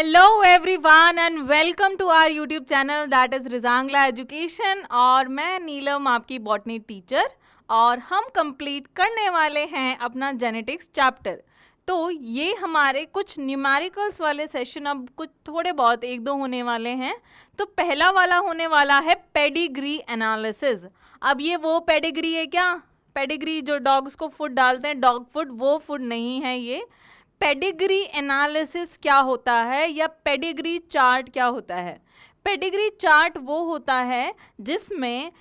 Hello everyone and welcome to our YouTube channel that is Rezangla education. और मैं नीलम आपकी botany teacher, और हम कंप्लीट करने वाले हैं अपना जेनेटिक्स चैप्टर। तो ये हमारे कुछ न्यूमेरिकल्स वाले सेशन अब कुछ थोड़े बहुत एक दो होने वाले हैं। तो पहला वाला होने वाला है पेडिग्री एनालिसिस। अब ये वो पेडिग्री है क्या? पेडिग्री जो डॉग्स को फूड डालते हैं, डॉग फूड, वो फूड नहीं है ये। पेडिग्री एनालिसिस क्या होता है या पेडिग्री चार्ट क्या होता है? पेडिग्री चार्ट वो होता है जिसमें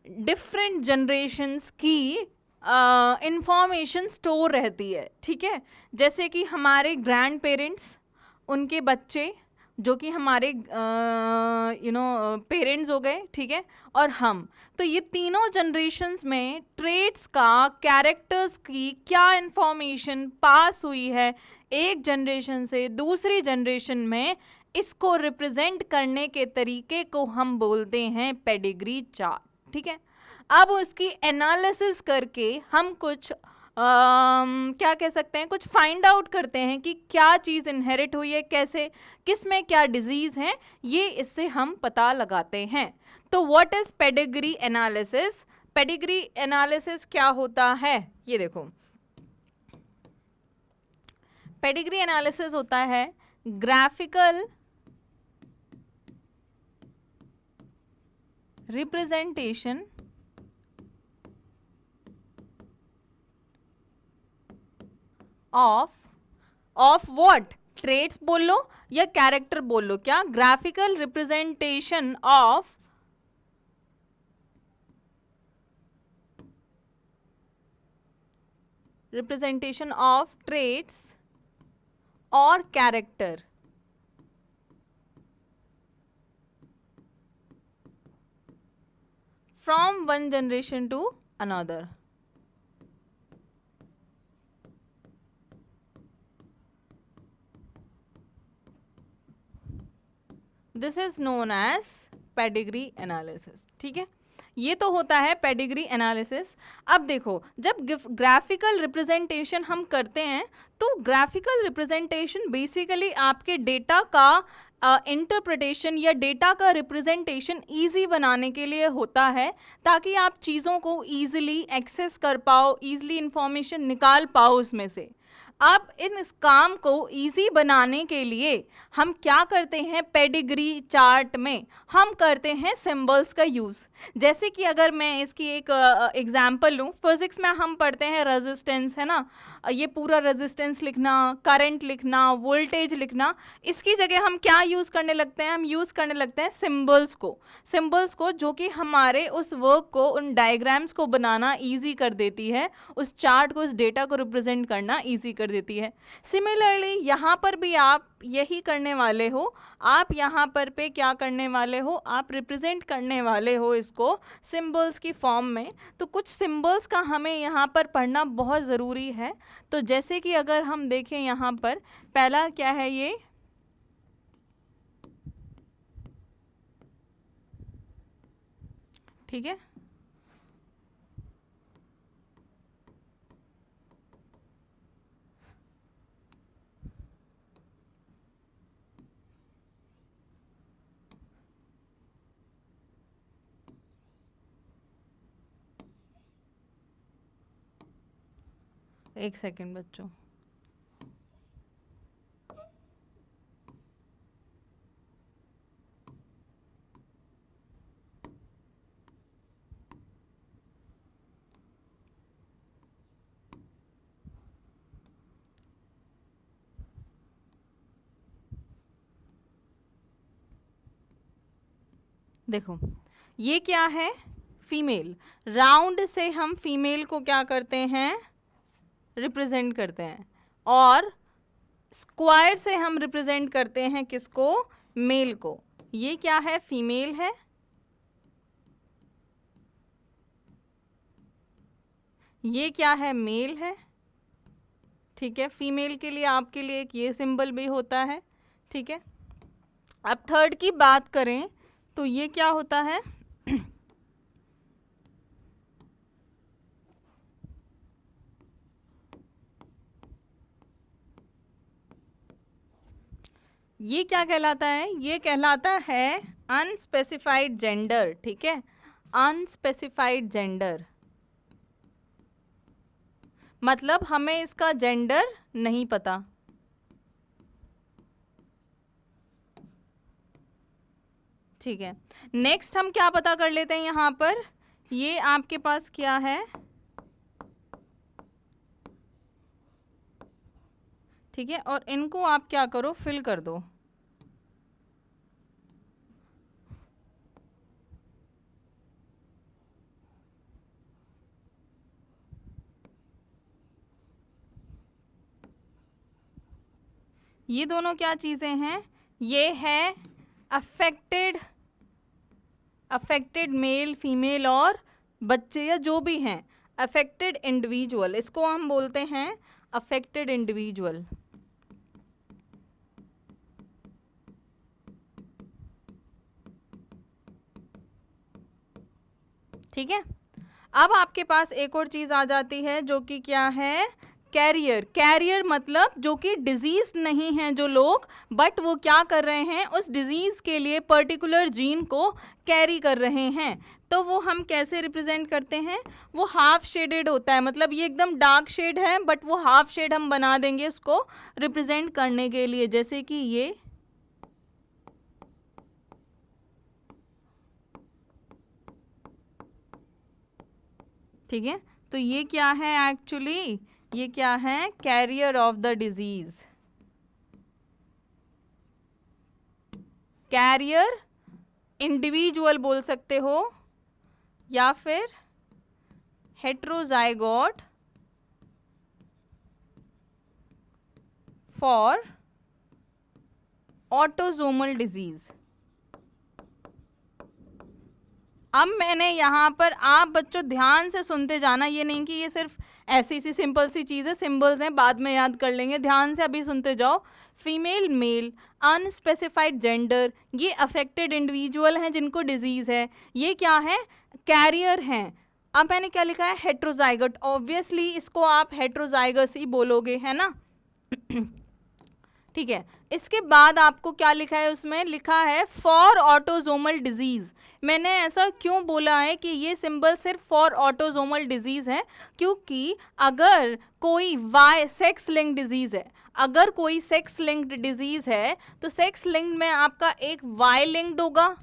डिफरेंट जनरेशन्स की इंफॉर्मेशन स्टोर रहती है। ठीक है, जैसे कि हमारे ग्रैंड पेरेंट्स, उनके बच्चे जो कि हमारे पेरेंट्स हो गए, ठीक है, और हम, तो ये तीनों जनरेशन्स में ट्रेड्स का, कैरेक्टर्स की क्या इंफॉर्मेशन पास हुई है एक जनरेशन से दूसरी जनरेशन में, इसको रिप्रेजेंट करने के तरीके को हम बोलते हैं पेडिग्री चार्ट। ठीक है, अब उसकी एनालिसिस करके हम कुछ क्या कह सकते हैं, कुछ फाइंड आउट करते हैं कि क्या चीज़ इनहेरिट हुई है, कैसे, किस में क्या डिजीज़ है, ये इससे हम पता लगाते हैं। तो what is pedigree analysis? Pedigree analysis क्या होता है, ये देखो। पेडिग्री एनालिसिस होता है graphical representation of what? Traits बोल लो या कैरेक्टर बोल लो, क्या? ग्राफिकल रिप्रेजेंटेशन ऑफ ट्रेट्स और character from one generation to another. This is known as pedigree analysis. ठीक है, ये तो होता है पेडिग्री एनालिसिस। अब देखो, जब ग्राफिकल रिप्रेजेंटेशन हम करते हैं तो ग्राफिकल रिप्रेजेंटेशन बेसिकली आपके डेटा का इंटरप्रिटेशन या डेटा का रिप्रेजेंटेशन ईजी बनाने के लिए होता है, ताकि आप चीज़ों को ईजिली एक्सेस कर पाओ, ईजिली इंफॉर्मेशन निकाल पाओ उसमें से। अब इस काम को इजी बनाने के लिए हम क्या करते हैं, पेडिग्री चार्ट में हम करते हैं सिंबल्स का यूज़। जैसे कि अगर मैं इसकी एक एग्जांपल लूँ, फिजिक्स में हम पढ़ते हैं रेजिस्टेंस, है ना, ये पूरा रेजिस्टेंस लिखना, करंट लिखना, वोल्टेज लिखना, इसकी जगह हम क्या यूज़ करने लगते हैं? हम यूज़ करने लगते हैं सिंबल्स को, जो कि हमारे उस वर्क को, उन डायग्राम्स को बनाना ईजी कर देती है, उस चार्ट को, उस डेटा को रिप्रेजेंट करना ईजी कर देती है। सिमिलरली यहाँ पर भी आप यही करने वाले हो। आप यहाँ पर पे क्या करने वाले हो? आप रिप्रेजेंट करने वाले हो इसको सिंबल्स की फॉर्म में। तो कुछ सिंबल्स का हमें यहाँ पर पढ़ना बहुत ज़रूरी है। तो जैसे कि अगर हम देखें यहाँ पर, पहला क्या है ये? ठीक है, एक सेकंड बच्चों। देखो, ये क्या है? फीमेल। राउंड से हम फीमेल को क्या करते हैं? रिप्रेजेंट करते हैं। और स्क्वायर से हम रिप्रेजेंट करते हैं किसको? मेल को। ये क्या है? फीमेल है। ये क्या है? मेल है। ठीक है, फीमेल के लिए आपके लिए एक ये सिंबल भी होता है। ठीक है, अब थर्ड की बात करें तो ये क्या होता है? ये क्या कहलाता है? ये कहलाता है अनस्पेसिफाइड जेंडर, ठीक है, अनस्पेसिफाइड जेंडर, मतलब हमें इसका जेंडर नहीं पता। ठीक है, नेक्स्ट हम क्या पता कर लेते हैं यहाँ पर, ये आपके पास क्या है, ठीक है, और इनको आप क्या करो, फिल कर दो। ये दोनों क्या चीज़ें हैं? ये है अफेक्टेड, अफेक्टेड मेल, फीमेल और बच्चे या जो भी हैं, अफेक्टेड इंडिविजुअल, इसको हम बोलते हैं अफेक्टेड इंडिविजुअल। ठीक है, अब आपके पास एक और चीज़ आ जाती है जो कि क्या है, कैरियर। कैरियर मतलब जो कि डिजीज नहीं है जो लोग, बट वो क्या कर रहे हैं, उस डिजीज के लिए पर्टिकुलर जीन को कैरी कर रहे हैं। तो वो हम कैसे रिप्रेजेंट करते हैं, वो हाफ शेडेड होता है, मतलब ये एकदम डार्क शेड है बट वो हाफ शेड हम बना देंगे उसको रिप्रेजेंट करने के लिए, जैसे कि ये, ठीक है। तो ये क्या है एक्चुअली, ये क्या है, carrier of the disease, carrier individual बोल सकते हो, या फिर हेट्रोजाइगोट फॉर ऑटोजोमल डिजीज। अब मैंने यहाँ पर, आप बच्चों ध्यान से सुनते जाना, ये नहीं कि ये सिर्फ ऐसी सी सिंपल सी चीज़ है, सिंबल्स हैं बाद में याद कर लेंगे, ध्यान से अभी सुनते जाओ। फीमेल, मेल, अनस्पेसिफाइड जेंडर, ये अफेक्टेड इंडिविजुअल हैं जिनको डिजीज़ है, ये क्या है, कैरियर हैं। अब मैंने क्या लिखा है, हेट्रोजाइगोट, ऑब्वियसली इसको आप हेट्रोजाइगस ही बोलोगे, है ना। ठीक है, इसके बाद आपको क्या लिखा है, उसमें लिखा है फॉर ऑटोजोमल डिजीज। मैंने ऐसा क्यों बोला है कि ये सिंबल सिर्फ फॉर ऑटोजोमल डिजीज है, क्योंकि अगर कोई वाई सेक्स लिंक्ड डिजीज है, अगर कोई सेक्स लिंक्ड डिजीज है तो सेक्स लिंक्ड में आपका एक वाई लिंक्ड होगा,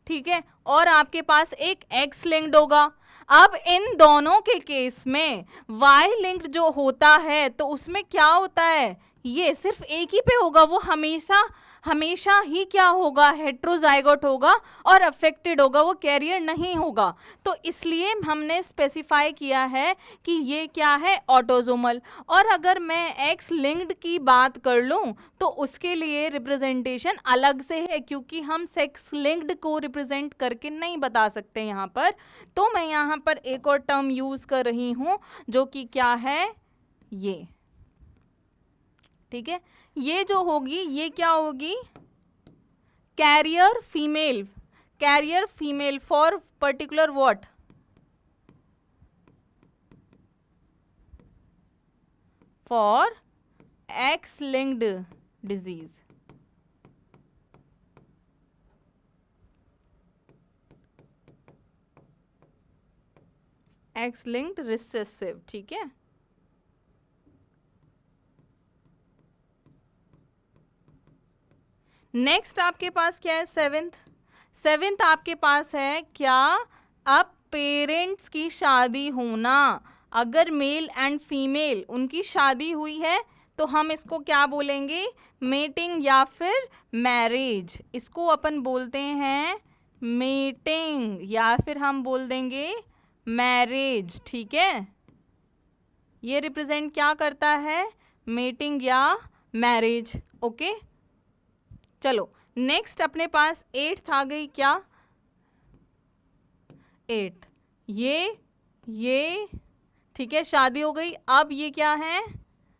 ठीक है, और आपके पास एक एक्स लिंक्ड होगा। अब इन दोनों के केस में वाई लिंक्ड जो होता है तो उसमें क्या होता है, ये सिर्फ एक ही पे होगा, वो हमेशा हमेशा ही क्या होगा, हेट्रोजाइगोट होगा और अफेक्टेड होगा, वो कैरियर नहीं होगा। तो इसलिए हमने स्पेसिफाई किया है कि ये क्या है, ऑटोजोमल। और अगर मैं एक्स लिंक्ड की बात कर लूं तो उसके लिए रिप्रेजेंटेशन अलग से है, क्योंकि हम सेक्स लिंक्ड को रिप्रेजेंट करके नहीं बता सकते यहाँ पर। तो मैं यहाँ पर एक और टर्म यूज कर रही हूँ जो कि क्या है, ये, ठीक है, ये जो होगी ये क्या होगी, carrier female, carrier female for particular what, for x linked disease, x linked recessive, ठीक है। नेक्स्ट आपके पास क्या है, सेवेंथ। सेवेंथ आपके पास है क्या, अब पेरेंट्स की शादी होना, अगर मेल एंड फीमेल उनकी शादी हुई है तो हम इसको क्या बोलेंगे, मेटिंग या फिर मैरिज, इसको अपन बोलते हैं मेटिंग या फिर हम बोल देंगे मैरिज, ठीक है। ये रिप्रेजेंट क्या करता है, मेटिंग या मैरिज, ओके। चलो नेक्स्ट अपने पास एट्थ आ गई, क्या, एट्थ, ये ठीक है, शादी हो गई। अब ये क्या है,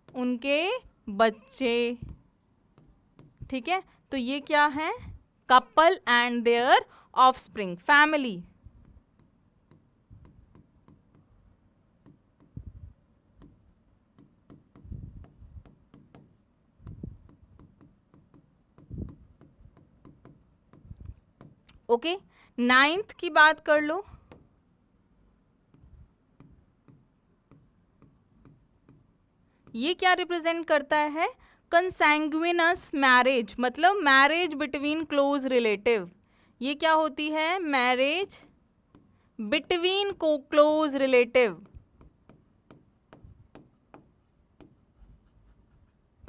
उनके बच्चे, ठीक है। तो ये क्या है, couple and there offspring, family. Okay, 9th की बात कर लो। ये क्या रिप्रेजेंट करता है? कंसैंग्विनस मैरिज, मतलब मैरिज बिटवीन क्लोज रिलेटिव। ये क्या होती है? मैरिज बिटवीन को क्लोज रिलेटिव।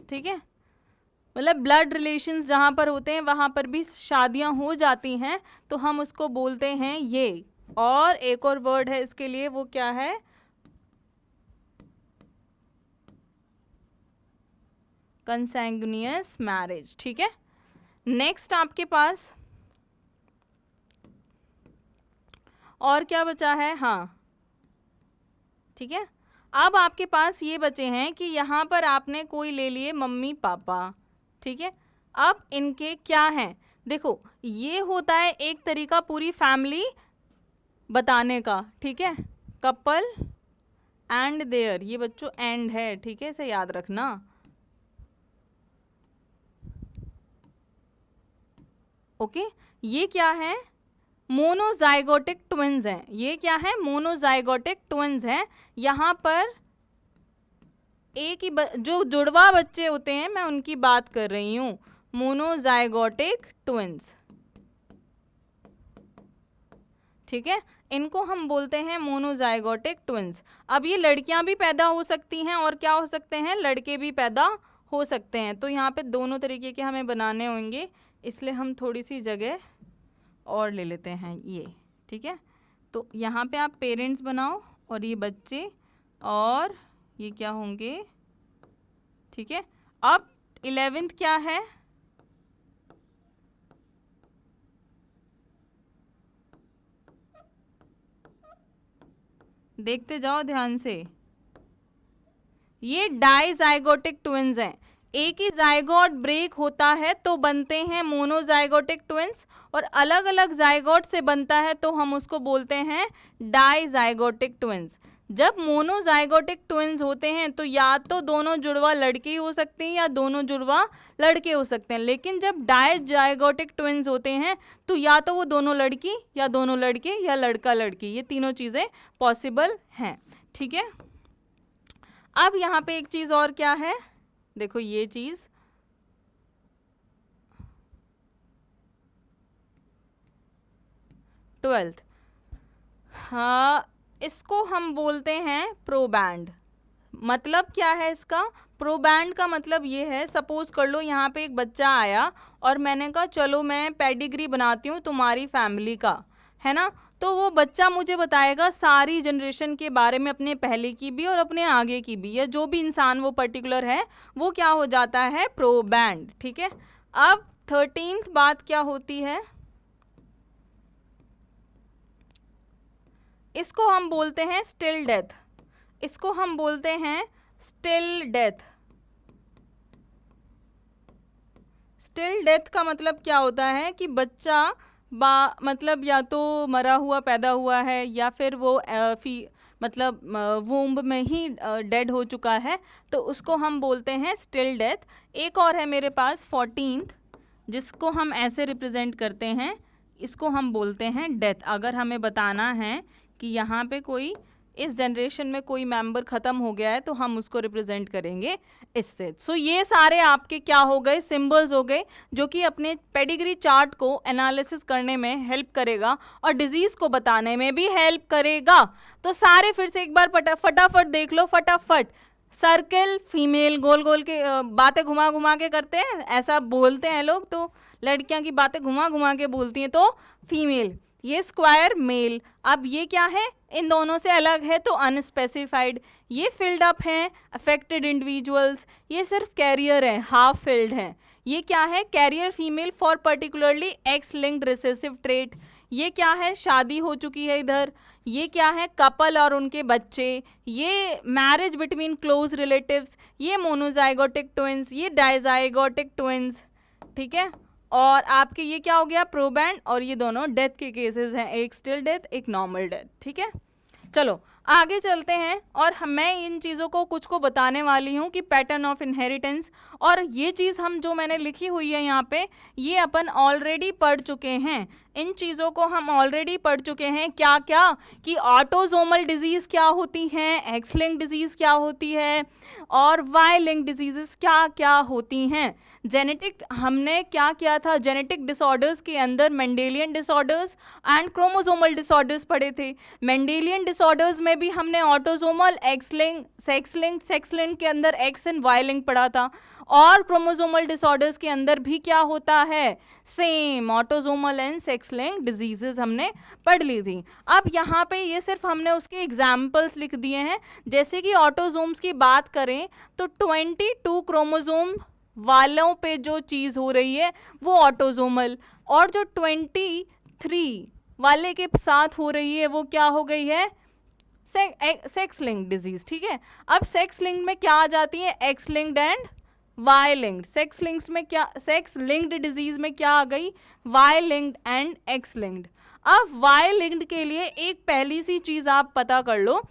ठीक है, मतलब ब्लड रिलेशंस जहाँ पर होते हैं वहाँ पर भी शादियाँ हो जाती हैं, तो हम उसको बोलते हैं ये। और एक और वर्ड है इसके लिए, वो क्या है? कंसैंग्नियस मैरिज। ठीक है, नेक्स्ट आपके पास और क्या बचा है? हाँ, ठीक है, अब आपके पास ये बचे हैं कि यहाँ पर आपने कोई ले लिए मम्मी पापा। ठीक है, अब इनके क्या हैं? देखो, ये होता है एक तरीका पूरी फैमिली बताने का। ठीक है, कपल एंड देयर, ये बच्चों एंड है, ठीक है, इसे याद रखना। ओके, ये क्या है? मोनोजाइगोटिक ट्विन्स हैं। ये क्या है? मोनोजाइगोटिक ट्विन्स हैं। यहाँ पर एक ही जो जुड़वा बच्चे होते हैं, मैं उनकी बात कर रही हूँ, मोनोजाइगोटिक ट्विन्स। ठीक है, इनको हम बोलते हैं मोनोजाइगोटिक ट्विन्स। अब ये लड़कियां भी पैदा हो सकती हैं और क्या हो सकते हैं? लड़के भी पैदा हो सकते हैं। तो यहाँ पे दोनों तरीके के हमें बनाने होंगे, इसलिए हम थोड़ी सी जगह और ले लेते हैं ये। ठीक है, तो यहाँ पे आप पेरेंट्स बनाओ और ये बच्चे और ये क्या होंगे? ठीक है, अब 11th क्या है? देखते जाओ ध्यान से, ये डाइजाइगोटिक ट्विन्स हैं। एक ही जाइगोट ब्रेक होता है तो बनते हैं मोनोजाइगोटिक ट्विन्स, और अलग अलग जाइगोट से बनता है तो हम उसको बोलते हैं डाइजाइगोटिक ट्विन्स। जब मोनोजाइगोटिक ट्विन्स होते हैं तो या तो दोनों जुड़वा लड़की हो सकती हैं या दोनों जुड़वा लड़के हो सकते हैं, लेकिन जब डाइजाइगोटिक ट्विन्स होते हैं तो या तो वो दोनों लड़की या दोनों लड़के या लड़का लड़की, ये तीनों चीज़ें पॉसिबल हैं। ठीक है, अब यहाँ पे एक चीज़ और क्या है? देखो ये चीज़, ट्वेल्थ, हाँ, इसको हम बोलते हैं प्रोबैंड। मतलब क्या है इसका? प्रोबैंड का मतलब ये है, सपोज कर लो यहाँ पे एक बच्चा आया और मैंने कहा चलो मैं पेडिग्री बनाती हूँ तुम्हारी फैमिली का, है ना, तो वो बच्चा मुझे बताएगा सारी जनरेशन के बारे में, अपने पहले की भी और अपने आगे की भी, या जो भी इंसान वो पर्टिकुलर है वो क्या हो जाता है? प्रोबैंड। ठीक है, अब 13th बात क्या होती है? इसको हम बोलते हैं स्टिल डेथ। इसको हम बोलते हैं स्टिल डेथ। स्टिल डेथ का मतलब क्या होता है कि बच्चा मतलब या तो मरा हुआ पैदा हुआ है या फिर वो मतलब वूम्ब में ही डेड हो चुका है, तो उसको हम बोलते हैं स्टिल डेथ। एक और है मेरे पास 14th, जिसको हम ऐसे रिप्रेजेंट करते हैं, इसको हम बोलते हैं डेथ। अगर हमें बताना है कि यहाँ पे कोई इस जनरेशन में कोई मेंबर ख़त्म हो गया है तो हम उसको रिप्रेजेंट करेंगे इससे। सो ये सारे आपके क्या हो गए? सिंबल्स हो गए, जो कि अपने पेडिग्री चार्ट को एनालिसिस करने में हेल्प करेगा और डिजीज़ को बताने में भी हेल्प करेगा। तो सारे फिर से एक बार फटाफट देख लो, फटाफट। सर्कल फीमेल, गोल गोल के बातें घुमा घुमा के करते हैं, ऐसा बोलते हैं लोग, तो लड़कियां की बातें घुमा घुमा के बोलती हैं तो फीमेल। ये स्क्वायर मेल। अब ये क्या है? इन दोनों से अलग है तो अनस्पेसिफाइड। ये फिल्ड अप हैं, अफेक्टेड इंडिविजुअल्स। ये सिर्फ कैरियर है, हाफ फिल्ड है। ये क्या है? Carrier female for particularly x linked recessive trait. ये क्या है? शादी हो चुकी है इधर। ये क्या है? कपल और उनके बच्चे। ये मैरिज बिटवीन क्लोज रिलेटिव्स। ये मोनोजाइगोटिक ट्विंस, ये डाइजाइगोटिक ट्विंस। ठीक है, और आपके ये क्या हो गया? प्रोबैंड। और ये दोनों डेथ के केसेस हैं, एक स्टिल डेथ, एक नॉर्मल डेथ। ठीक है, चलो आगे चलते हैं और मैं इन चीज़ों को कुछ को बताने वाली हूँ कि पैटर्न ऑफ इनहेरिटेंस, और ये चीज़ हम जो मैंने लिखी हुई है यहाँ पे ये अपन ऑलरेडी पढ़ चुके हैं। इन चीज़ों को हम ऑलरेडी पढ़ चुके हैं। क्या क्या कि ऑटोजोमल डिजीज़ क्या होती हैं, एक्स लिंक डिजीज़ क्या होती है, और वाई लिंक डिजीज़ क्या क्या होती हैं। जेनेटिक हमने क्या किया था, जेनेटिक डिसऑर्डर्स के अंदर Mendelian disorders and chromosomal disorders पढ़े थे। मेंडेलियन डिसऑर्डर्स में भी हमने autosomal, x link, sex link के अंदर एक्स एंड वाई लिंक पढ़ा था, और क्रोमोसोमल डिसऑर्डर्स के अंदर भी क्या होता है, same autosomal and sex link diseases हमने पढ़ ली थी। अब यहाँ पे ये सिर्फ हमने उसके एग्जाम्पल्स लिख दिए हैं। जैसे कि ऑटोसोम्स की बात करें तो 22 क्रोमोसोम वालों पे जो चीज़ हो रही है वो ऑटोसोमल, और जो 23 वाले के साथ हो रही है वो क्या हो गई है, सेक्स लिंक डिजीज। ठीक है, अब सेक्स लिंक में क्या आ जाती है, X linked and Y linked. Sex links में क्या, सेक्स लिंक्ड डिजीज में क्या आ गई, Y linked and X linked. अब वाई लिंक्ड के लिए एक पहली सी चीज आप पता कर लो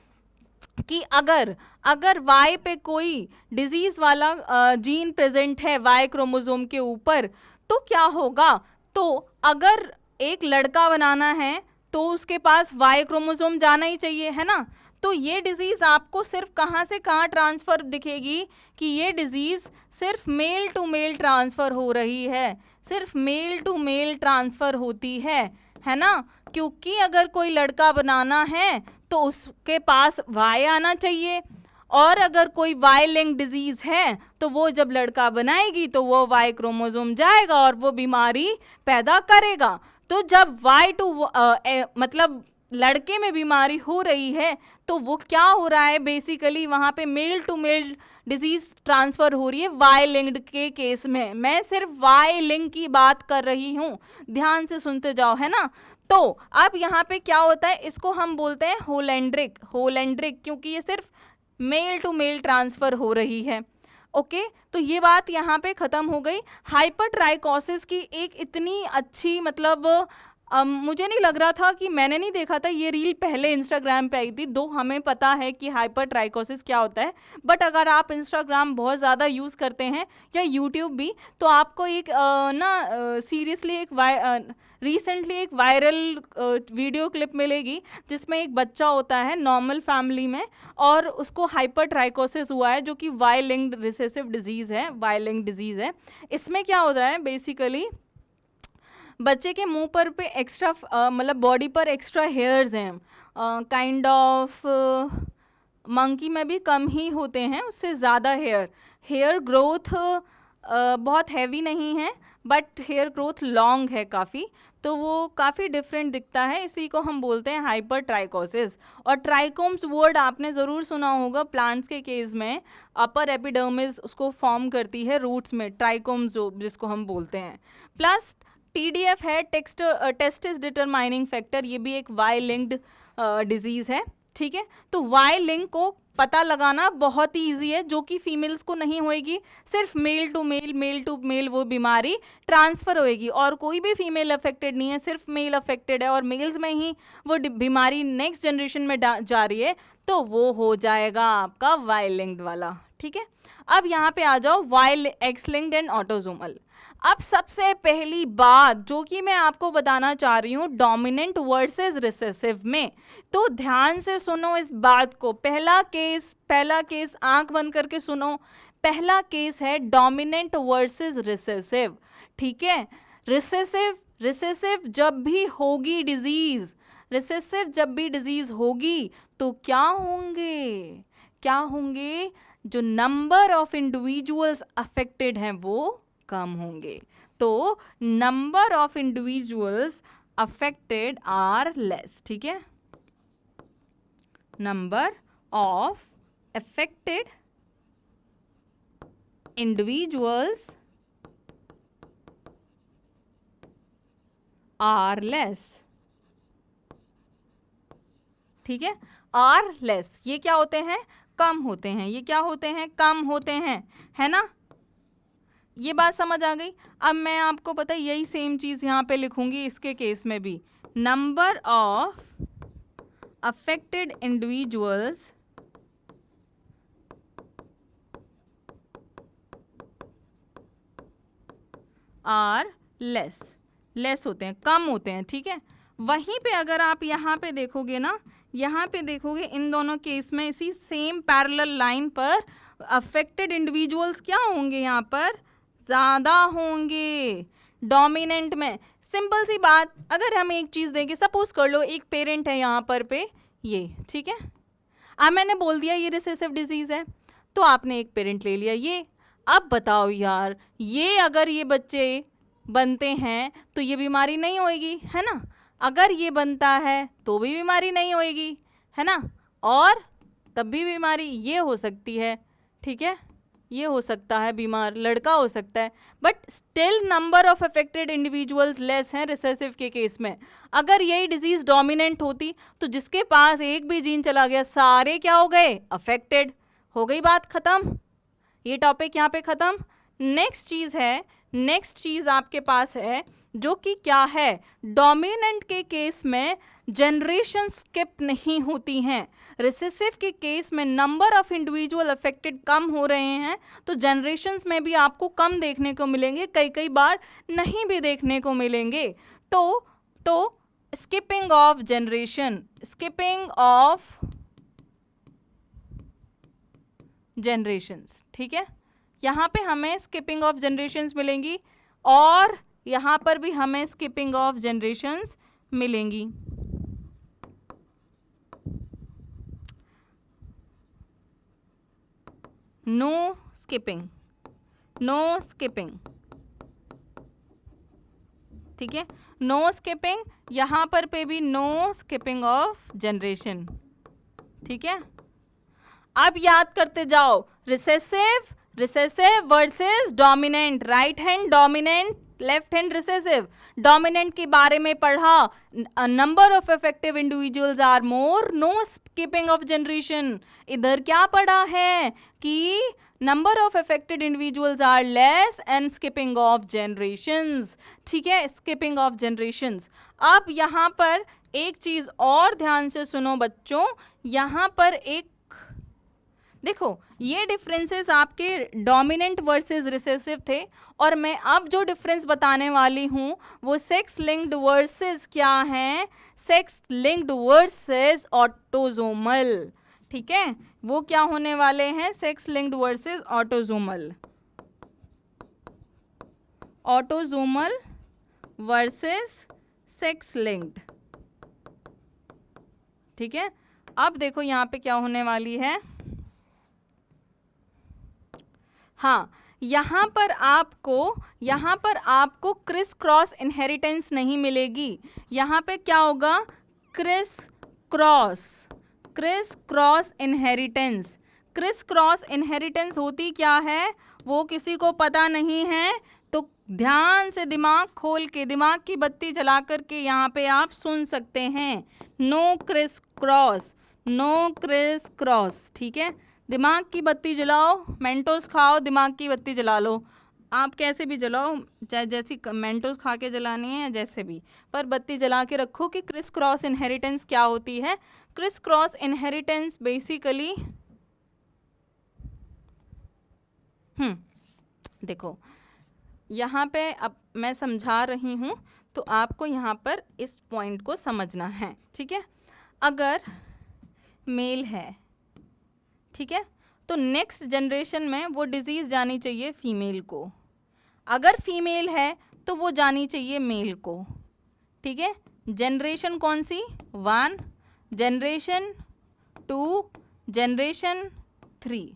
कि अगर वाई पे कोई डिजीज वाला जीन प्रेजेंट है वाई क्रोमोसोम के ऊपर तो क्या होगा, तो अगर एक लड़का बनाना है तो उसके पास वाई क्रोमोसोम जाना ही चाहिए, है ना। तो ये डिजीज़ आपको सिर्फ कहाँ से कहाँ ट्रांसफ़र दिखेगी कि ये डिजीज़ सिर्फ मेल टू मेल ट्रांसफ़र हो रही है, सिर्फ मेल टू मेल ट्रांसफ़र होती है ना। क्योंकि अगर कोई लड़का बनाना है तो उसके पास वाई आना चाहिए, और अगर कोई वाई लिंक डिजीज़ है तो वो जब लड़का बनाएगी तो वो वाई क्रोमोसोम जाएगा और वो बीमारी पैदा करेगा। तो जब वाई टू मतलब लड़के में बीमारी हो रही है तो वो क्या हो रहा है, बेसिकली वहाँ पे male to male disease transfer हो रही है वाई लिंक्ड के केस में। मैं सिर्फ वाई लिंक की बात कर रही हूँ, ध्यान से सुनते जाओ, है ना। तो अब यहाँ पे क्या होता है, इसको हम बोलते हैं होलैंड्रिक, क्योंकि ये सिर्फ मेल टू मेल ट्रांसफ़र हो रही है। ओके, तो ये बात यहाँ पे ख़त्म हो गई। हाइपरट्राइकोसिस की एक इतनी अच्छी मतलब मुझे नहीं लग रहा था कि मैंने नहीं देखा था, ये रील पहले इंस्टाग्राम पे आई थी, दो हमें पता है कि हाइपरट्राइकोसिस क्या होता है, बट अगर आप इंस्टाग्राम बहुत ज़्यादा यूज़ करते हैं या यूट्यूब भी तो आपको एक सीरियसली एक रिसेंटली एक वायरल वीडियो क्लिप मिलेगी जिसमें एक बच्चा होता है नॉर्मल फैमिली में और उसको हाइपरट्राइकोसिस हुआ है जो कि वाई लिंक्ड रिसेसिव डिजीज़ है, वाई लिंक्ड डिजीज़ है। इसमें क्या होता है, बेसिकली बच्चे के मुंह पर पे एक्स्ट्रा मतलब बॉडी पर एक्स्ट्रा हेयर्स हैं, काइंड ऑफ मंकी में भी कम ही होते हैं, उससे ज़्यादा हेयर ग्रोथ बहुत हैवी नहीं है बट हेयर ग्रोथ लॉन्ग है काफ़ी, तो वो काफ़ी डिफरेंट दिखता है, इसी को हम बोलते हैं हाइपरट्राइकोसिस। और ट्राइकोम्स वर्ड आपने ज़रूर सुना होगा, प्लांट्स के केस में अपर एपिडर्मिस उसको फॉर्म करती है रूट्स में, ट्राइकोम्स जो जिसको हम बोलते हैं। प्लस TDF है, टेस्टिस डिटरमाइनिंग फैक्टर, ये भी एक वाई लिंक्ड डिजीज़ है। ठीक है, तो वाई लिंक को पता लगाना बहुत ही ईजी है, जो कि फीमेल्स को नहीं होएगी, सिर्फ मेल टू मेल वो बीमारी ट्रांसफ़र होएगी, और कोई भी फीमेल अफेक्टेड नहीं है, सिर्फ मेल अफेक्टेड है और मेल्स में ही वो बीमारी नेक्स्ट जनरेशन में जा रही है, तो वो हो जाएगा आपका वाई लिंक्ड वाला। ठीक है, अब यहाँ पे आ जाओ Y X linked and autosomal. अब सबसे पहली बात जो कि मैं आपको बताना चाह रही हूँ डोमिनेंट वर्सेस रिसेसिव में, तो ध्यान से सुनो इस बात को। पहला केस आंख बंद करके सुनो। पहला केस है डोमिनेंट वर्सेस रिसेसिव। ठीक है, रिसेसिव जब भी होगी डिजीज, रिसेसिव जब भी डिजीज होगी तो क्या होंगे, जो नंबर ऑफ इंडिविजुअल्स अफेक्टेड हैं वो कम होंगे, तो number of individuals affected are less. ठीक है, number of affected individuals are less. ठीक है, आर लेस ये क्या होते हैं, कम होते हैं, ये क्या होते हैं, कम होते हैं, है ना। ये बात समझ आ गई। अब मैं आपको पता है यही सेम चीज़ यहाँ पे लिखूंगी इसके केस में भी, number of affected individuals are less होते हैं, कम होते हैं, ठीक है। वहीं पे अगर आप यहाँ पे देखोगे ना, यहाँ पे देखोगे इन दोनों केस में इसी सेम पैरेलल लाइन पर अफेक्टेड इंडिविजुअल्स क्या होंगे, यहाँ पर ज़्यादा होंगे डोमिनेंट में। सिंपल सी बात, अगर हम एक चीज़ देखें, सपोज कर लो एक पेरेंट है यहाँ पर पे ये, ठीक है। अब मैंने बोल दिया ये रिसेसिव डिजीज़ है, तो आपने एक पेरेंट ले लिया ये। अब बताओ यार, ये अगर ये बच्चे बनते हैं तो ये बीमारी नहीं होएगी, है ना। अगर ये बनता है तो भी बीमारी नहीं होएगी, है ना, और तब भी बीमारी ये हो सकती है, ठीक है। ये हो सकता है बीमार लड़का हो सकता है, but still number of affected individuals less हैं रिसेसिव के केस में। अगर यही डिजीज़ डोमिनेंट होती तो जिसके पास एक भी जीन चला गया सारे क्या हो गए, अफेक्टेड। हो गई बात ख़त्म, ये टॉपिक यहाँ पे ख़त्म। नेक्स्ट चीज़ है, नेक्स्ट चीज़ आपके पास है जो कि क्या है, डोमिनेंट के केस में जनरेशन स्किप नहीं होती हैं। रिसेसिव के केस में नंबर ऑफ इंडिविजुअल अफेक्टेड कम हो रहे हैं, तो जनरेशन्स में भी आपको कम देखने को मिलेंगे, कई बार नहीं भी देखने को मिलेंगे। तो skipping of generation, skipping of generations, ठीक है। यहाँ पे हमें स्किपिंग ऑफ जनरेशन्स मिलेंगी और यहाँ पर भी हमें स्किपिंग ऑफ जनरेशन्स मिलेंगी। नो स्किपिंग, नो स्किपिंग, ठीक है, नो स्किपिंग। यहाँ पर पे भी नो स्किपिंग ऑफ जनरेशन, ठीक है। अब याद करते जाओ, recessive versus dominant, right hand dominant, left hand recessive. Dominant के बारे में पढ़ा, number of effective individuals are more, no skipping of generation. इधर क्या पढ़ा है कि number of affected individuals are less and skipping of generations, ठीक है, स्किपिंग ऑफ जनरेशंस। अब यहाँ पर एक चीज़ और ध्यान से सुनो बच्चों, यहाँ पर एक देखो, ये डिफरेंसेस आपके डोमिनेंट वर्सेस रिसेसिव थे, और मैं अब जो डिफरेंस बताने वाली हूँ वो सेक्स लिंक्ड वर्सेस क्या हैं, सेक्स लिंक्ड वर्सेस ऑटोसोमल, ठीक है। वो क्या होने वाले हैं, sex linked versus autosomal, autosomal versus sex linked, ठीक है। अब देखो यहाँ पे क्या होने वाली है, हाँ, यहाँ पर आपको क्रिस क्रॉस इनहेरिटेंस नहीं मिलेगी। यहाँ पे क्या होगा, criss cross inheritance. Criss cross inheritance होती क्या है वो किसी को पता नहीं है, तो ध्यान से दिमाग खोल के, दिमाग की बत्ती जला करके यहाँ पे आप सुन सकते हैं, नो क्रिस क्रॉस, ठीक है। दिमाग की बत्ती जलाओ, मेंटोस खाओ, दिमाग की बत्ती जला लो, आप कैसे भी जलाओ, चाहे जैसी मेंटोस खा के जलानी है जैसे भी, पर बत्ती जला के रखो कि क्रिस क्रॉस इनहेरिटेंस क्या होती है। क्रिस क्रॉस इनहेरिटेंस बेसिकली देखो यहाँ पे अब मैं समझा रही हूँ तो आपको यहाँ पर इस पॉइंट को समझना है, ठीक है। अगर मेल है, ठीक है, तो नेक्स्ट जनरेशन में वो डिजीज़ जानी चाहिए फीमेल को, अगर फीमेल है तो वो जानी चाहिए मेल को, ठीक है। जनरेशन कौन सी, 1, जनरेशन 2, जनरेशन 3,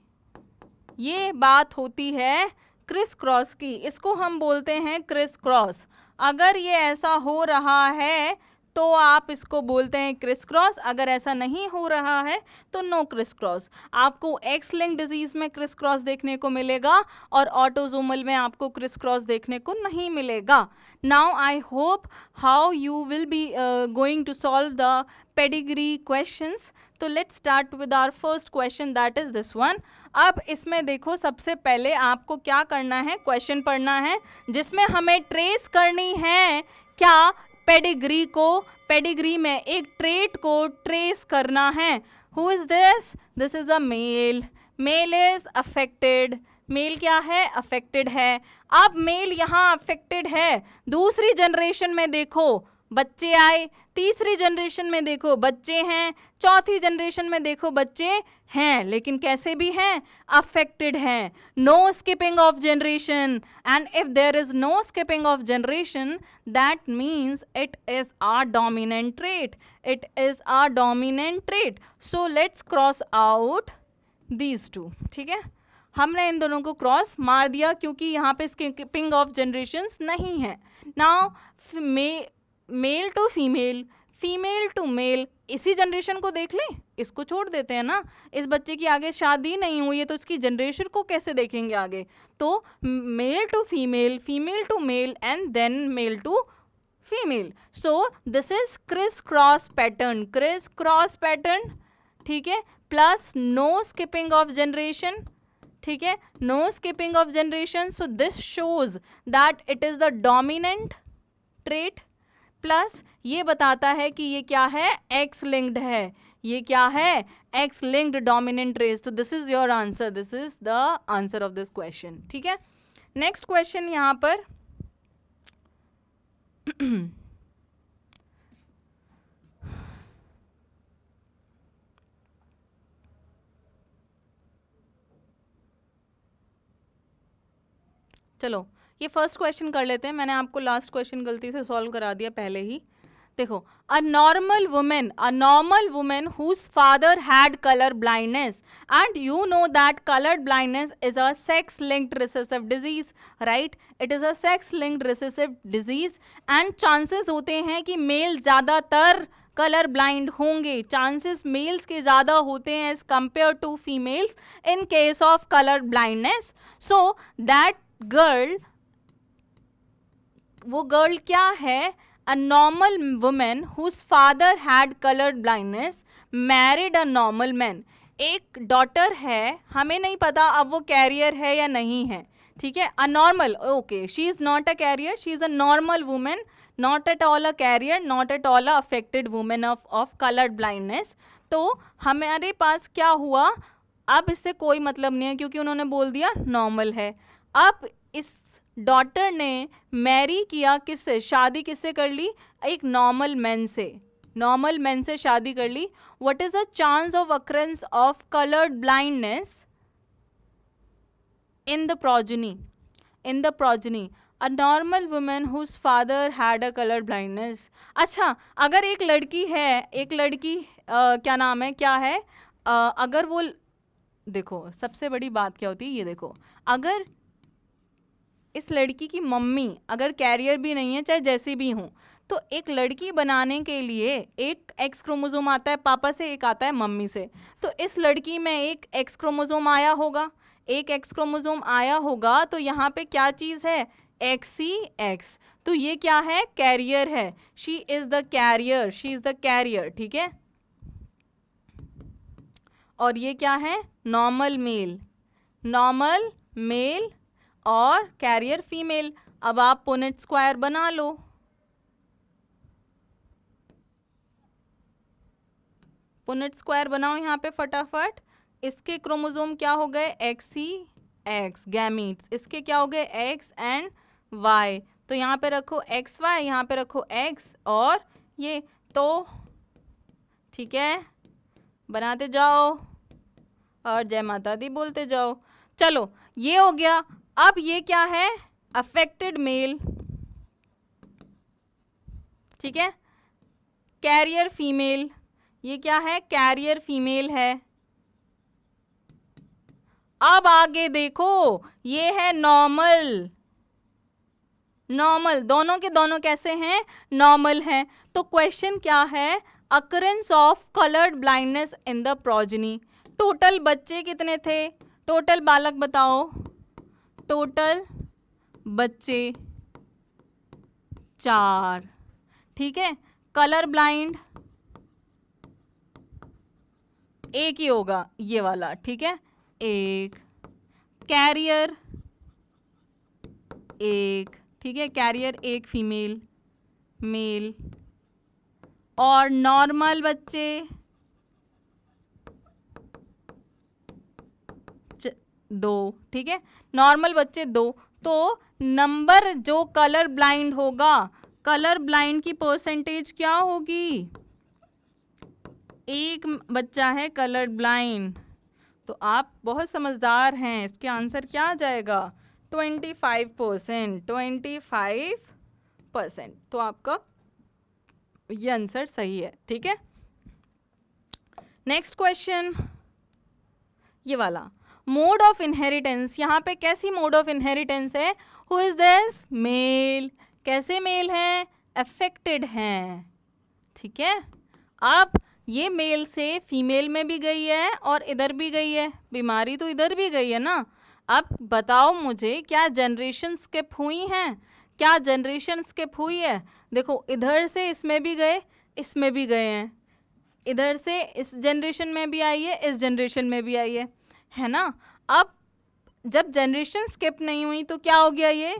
ये बात होती है क्रिस क्रॉस की, इसको हम बोलते हैं क्रिस क्रॉस। अगर ये ऐसा हो रहा है तो आप इसको बोलते हैं क्रिस क्रॉस, अगर ऐसा नहीं हो रहा है तो नो क्रिस क्रॉस। आपको एक्स लिंक डिजीज़ में क्रिस क्रॉस देखने को मिलेगा और ऑटोसोमल में आपको क्रिस क्रॉस देखने को नहीं मिलेगा। Now I hope how you will be going to solve the pedigree questions. तो let's start with our first question, that is this one. अब इसमें देखो, सबसे पहले आपको क्या करना है, क्वेश्चन पढ़ना है जिसमें हमें ट्रेस करनी है क्या, पेडिग्री में एक ट्रेट को ट्रेस करना है. Who is this? This is a male. Male is affected. Male क्या है? अफेक्टेड है. अब मेल यहाँ अफेक्टेड है. दूसरी जनरेशन में देखो बच्चे आए, तीसरी जनरेशन में देखो बच्चे हैं, चौथी जनरेशन में देखो बच्चे हैं, लेकिन कैसे भी हैं? अफेक्टेड हैं. No skipping of generation. And if there is no skipping of generation, that means it is a dominant trait. It is a dominant trait. So let's cross out these two. ठीक है, हमने इन दोनों को cross मार दिया क्योंकि यहाँ पे स्किपिंग ऑफ जनरेशन्स नहीं है. Now male to female, female to male, इसी जनरेशन को देख लें, इसको छोड़ देते हैं ना. इस बच्चे की आगे शादी नहीं हुई है तो इसकी जनरेशन को कैसे देखेंगे आगे? तो male to female, female to male and then male to female. So this is criss cross pattern. Criss cross pattern. ठीक है, plus no skipping of generation. ठीक है, no skipping of generation. So this shows that it is the dominant trait. Plus ये बताता है कि ये क्या है? एक्स लिंक्ड है. ये क्या है? X linked dominant trait. तो this is your answer. This is the answer of this question. ठीक है, नेक्स्ट क्वेश्चन यहां पर चलो ये फर्स्ट क्वेश्चन कर लेते हैं. मैंने आपको लास्ट क्वेश्चन गलती से सॉल्व करा दिया पहले ही. देखो, a normal women whose father had colour blindness, and you know that colour blindness is a sex linked recessive disease. Right, it is a sex linked recessive disease and chances होते हैं कि male ज्यादातर colour blind होंगे. Chances males के ज़्यादा होते हैं as compare to females in case of colour blindness. So that girl, वो गर्ल क्या है? A normal women whose father had colour blindness married a normal man. एक डॉटर है, हमें नहीं पता अब वो कैरियर है या नहीं है. ठीक है, a normal, okay, she is not a carrier, she is a normal women, not at all a carrier, not at all a affected women of colour blindness. तो हमारे पास क्या हुआ? अब इससे कोई मतलब नहीं है क्योंकि उन्होंने बोल दिया नॉर्मल है. अब इस डॉटर ने मैरी किया किससे? शादी किससे कर ली? एक नॉर्मल मैन से. नॉर्मल मैन से शादी कर ली. What is the chance of occurrence of coloured blindness in the progeny? A normal woman whose father had a color blindness. अच्छा, अगर एक लड़की है, क्या नाम है, क्या है, अगर वो, देखो सबसे बड़ी बात क्या होती है, ये देखो, अगर इस लड़की की मम्मी अगर कैरियर भी नहीं है, चाहे जैसी भी हूँ, तो एक लड़की बनाने के लिए एक एक्स क्रोमोसोम आता है पापा से, एक आता है मम्मी से. तो इस लड़की में एक एक्स क्रोमोसोम आया होगा, तो यहाँ पे क्या चीज़ है? XCX. तो ये क्या है? कैरियर है. She is the carrier. ठीक है, और ये क्या है? नॉर्मल मेल और कैरियर फीमेल. अब आप पुनेट स्क्वायर बना लो. पुनेट स्क्वायर बनाओ यहाँ पे फटाफट. इसके क्रोमोसोम क्या हो गए? XCX gametes. इसके क्या हो गए? X and Y. तो यहाँ पे रखो XY, यहाँ पे रखो X और ये. तो ठीक है, बनाते जाओ और जय माता दी बोलते जाओ. चलो ये हो गया. अब ये क्या है? Affected male. ठीक है, कैरियर फीमेल. ये क्या है? कैरियर फीमेल है. अब आगे देखो, ये है नॉर्मल. दोनों के दोनों कैसे हैं? नॉर्मल हैं. तो क्वेश्चन क्या है? Occurrence of coloured blindness in the progeny. Total बच्चे कितने थे? टोटल बालक बताओ. टोटल बच्चे 4. ठीक है, कलर ब्लाइंड एक ही होगा, ये वाला. ठीक है, एक. कैरियर एक. ठीक है, कैरियर एक फीमेल. मेल, और नॉर्मल बच्चे 2, ठीक है, नॉर्मल बच्चे 2। तो नंबर जो कलर ब्लाइंड होगा, कलर ब्लाइंड की परसेंटेज क्या होगी? एक बच्चा है कलर ब्लाइंड, तो आप बहुत समझदार हैं, इसके आंसर क्या आ जाएगा? 25%, 25%। तो आपका ये आंसर सही है, ठीक है। नेक्स्ट क्वेश्चन, ये वाला, मोड ऑफ इनहेरिटेंस। यहाँ पे कैसी मोड ऑफ इनहेरिटेंस है? Who is this? मेल। कैसे मेल है? अफेक्टेड हैं, ठीक है। अब ये मेल से फीमेल में भी गई है और इधर भी गई है, बीमारी तो इधर भी गई है ना। अब बताओ मुझे, क्या जनरेशन स्किप हुई हैं? क्या जनरेशन स्किप हुई है? देखो, इधर से इसमें भी गए, इसमें भी गए हैं, इधर से इस जनरेशन में भी आई है, इस जनरेशन में भी आई है ना। अब जब जनरेशन स्किप नहीं हुई तो क्या हो गया? ये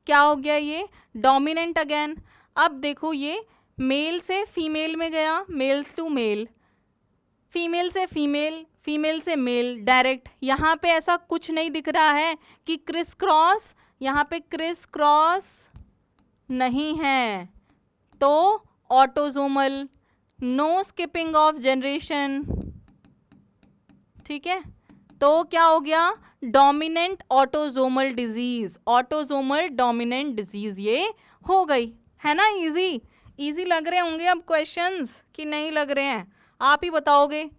क्या हो गया? ये डोमिनेंट अगेन। अब देखो, ये मेल से फीमेल में गया, मेल टू मेल, फीमेल से फीमेल, फीमेल से मेल डायरेक्ट। यहाँ पे ऐसा कुछ नहीं दिख रहा है कि क्रिस क्रॉस, यहाँ पे क्रिस क्रॉस नहीं है, तो autosomal, no skipping of generation, ठीक है। तो क्या हो गया? Dominant autosomal disease, autosomal dominant disease ये हो गई, है ना। इजी इजी लग रहे होंगे अब क्वेश्चंस कि नहीं लग रहे हैं? आप ही बताओगे।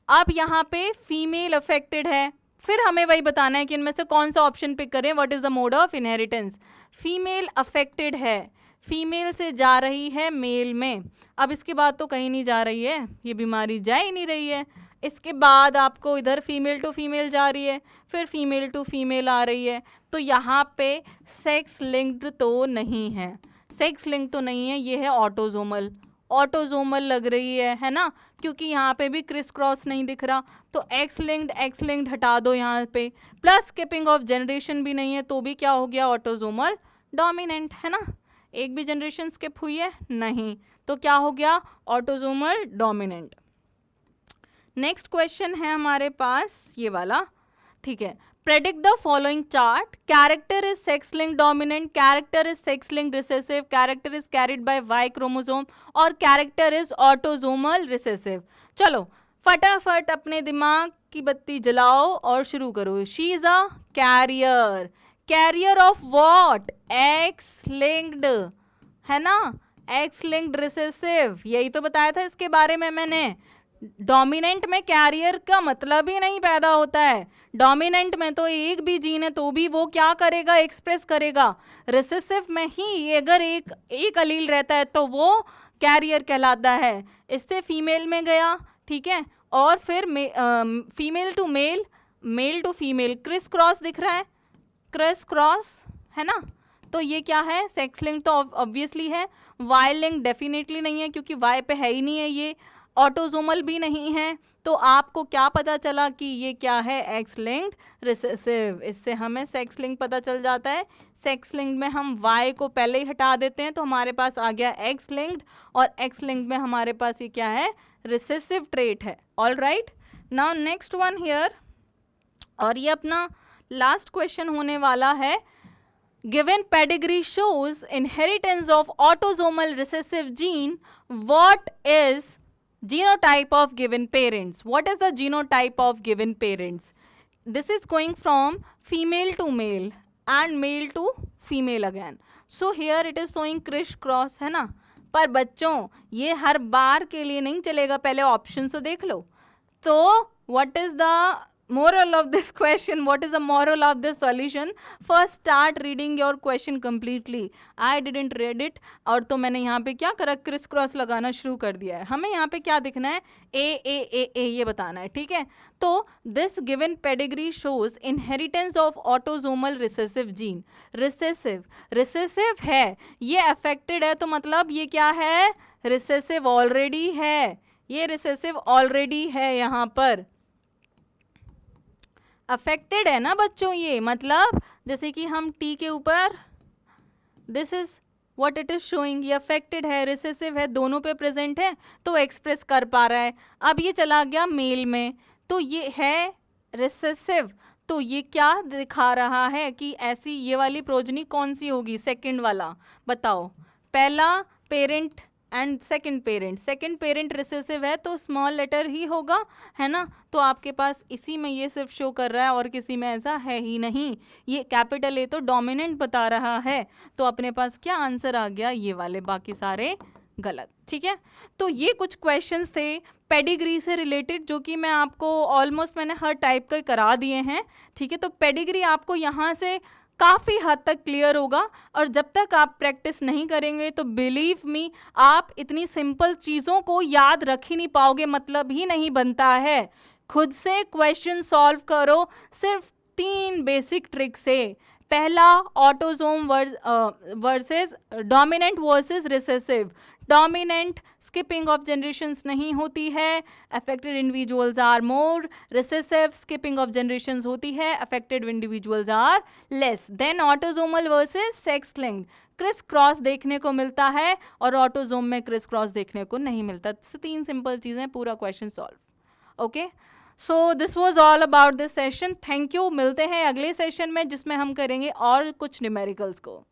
अब यहाँ पे फीमेल अफेक्टेड है, फिर हमें वही बताना है कि इनमें से कौन सा ऑप्शन पिक करें, what is the mode of inheritance. Female affected है, फीमेल से जा रही है मेल में। अब इसके बाद तो कहीं नहीं जा रही है, ये बीमारी जा ही नहीं रही है। इसके बाद आपको इधर फीमेल टू फीमेल जा रही है, फिर फीमेल टू फीमेल आ रही है। तो यहाँ पे सेक्स लिंक्ड तो नहीं है, सेक्स लिंक तो नहीं है, ये है ऑटोजोमल, ऑटोजोमल लग रही है ना, क्योंकि यहाँ पे भी क्रिस क्रॉस नहीं दिख रहा। तो एक्स लिंक्ड हटा दो यहाँ पे, प्लस स्किपिंग ऑफ जनरेशन भी नहीं है, तो भी क्या हो गया? ऑटोजोमल डोमिनेंट, है ना। एक भी जनरेशन स्किप हुई है? नहीं, तो क्या हो गया? Autosomal dominant. नेक्स्ट क्वेश्चन है हमारे पास ये वाला, ठीक है। Predict the following chart, character is sex link dominant, character is sex link recessive, character is carried by Y chromosome, और कैरेक्टर इज ऑटोजोमल रिसेसिव। चलो फटाफट अपने दिमाग की बत्ती जलाओ और शुरू करो। She is a carrier, carrier of what? X linked, है ना, एक्स लिंक्ड रिसेसिव, यही तो बताया था इसके बारे में मैंने। डोमिनेंट में कैरियर का मतलब ही नहीं पैदा होता है, डोमिनेंट में तो एक भी जीन है तो भी वो क्या करेगा? एक्सप्रेस करेगा। रिसेसिव में ही अगर एक अलील रहता है तो वो कैरियर कहलाता है। इससे फीमेल में गया, ठीक है, और फिर female to male, male to female, criss cross दिख रहा है, क्रिस क्रॉस, है ना। तो ये क्या है? सेक्स लिंक तो ऑब्वियसली है, वाई लिंक डेफिनेटली नहीं है क्योंकि वाई पे है ही नहीं है, ये ऑटोजोमल भी नहीं है। तो आपको क्या पता चला कि ये क्या है? X linked recessive. इससे हमें सेक्स लिंक पता चल जाता है। सेक्स लिंक में हम वाई को पहले ही हटा देते हैं तो हमारे पास आ गया एक्स लिंक्ड, और एक्स लिंक में हमारे पास ये क्या है? रिसेसिव ट्रेट है। All right, now next one here, और ये अपना लास्ट क्वेश्चन होने वाला है। Given pedigree shows inheritance of autosomal recessive gene, what is genotype of given parents? What is the genotype of given parents? This is going from female to male and male to female again. So here it is showing criss cross, है ना। पर बच्चों ये हर बार के लिए नहीं चलेगा, पहले ऑप्शन तो देख लो। तो what is the moral of this question? What is the moral of this solution? First start reading your question completely. I didn't read it, और तो मैंने यहाँ पे क्या करा? क्रिस क्रॉस लगाना शुरू कर दिया है। हमें यहाँ पे क्या दिखना है? ए ये बताना है, ठीक है। तो this given pedigree shows inheritance of autosomal recessive gene. Recessive है, ये अफेक्टेड है, तो मतलब ये क्या है? रिसेसिव ऑलरेडी है, ये रिसेसिव ऑलरेडी है, यहाँ पर अफेक्टेड है ना बच्चों। ये मतलब जैसे कि हम टी के ऊपर, this is what it is showing, ये अफेक्टेड है, रिसेसिव है, दोनों पे प्रेजेंट है तो एक्सप्रेस कर पा रहा है। अब ये चला गया मेल में, तो ये है रिसेसिव, तो ये क्या दिखा रहा है कि ऐसी ये वाली प्रोजनी कौन सी होगी, सेकंड वाला। बताओ, पहला parent and second parent recessive है तो स्मॉल लेटर ही होगा, है ना। तो आपके पास इसी में ये सिर्फ शो कर रहा है और किसी में ऐसा है ही नहीं। ये कैपिटल ए तो डोमिनेंट बता रहा है, तो अपने पास क्या आंसर आ गया, ये वाले, बाकी सारे गलत। ठीक है, तो ये कुछ क्वेश्चंस थे पेडिग्री से रिलेटेड जो कि मैं आपको ऑलमोस्ट मैंने हर टाइप के करा दिए हैं। ठीक है, तो पेडिग्री आपको यहाँ से काफ़ी हद तक क्लियर होगा, और जब तक आप प्रैक्टिस नहीं करेंगे तो बिलीव मी आप इतनी सिंपल चीज़ों को याद रख ही नहीं पाओगे, मतलब ही नहीं बनता है। खुद से क्वेश्चन सॉल्व करो सिर्फ 3 बेसिक ट्रिक से। पहला, autosome versus dominant versus recessive. Dominant skipping of generations नहीं होती है, affected individuals are more. Recessive skipping of generations होती है, affected individuals are less. Then autosomal versus sex linked, criss cross देखने को मिलता है और ऑटोजोम में क्रिस क्रॉस देखने को नहीं मिलता। 3 सिंपल चीज़ें, पूरा question solve. Okay, so this was all about this session. Thank you, मिलते हैं अगले सेशन में जिसमें हम करेंगे और कुछ न्यूमेरिकल्स को।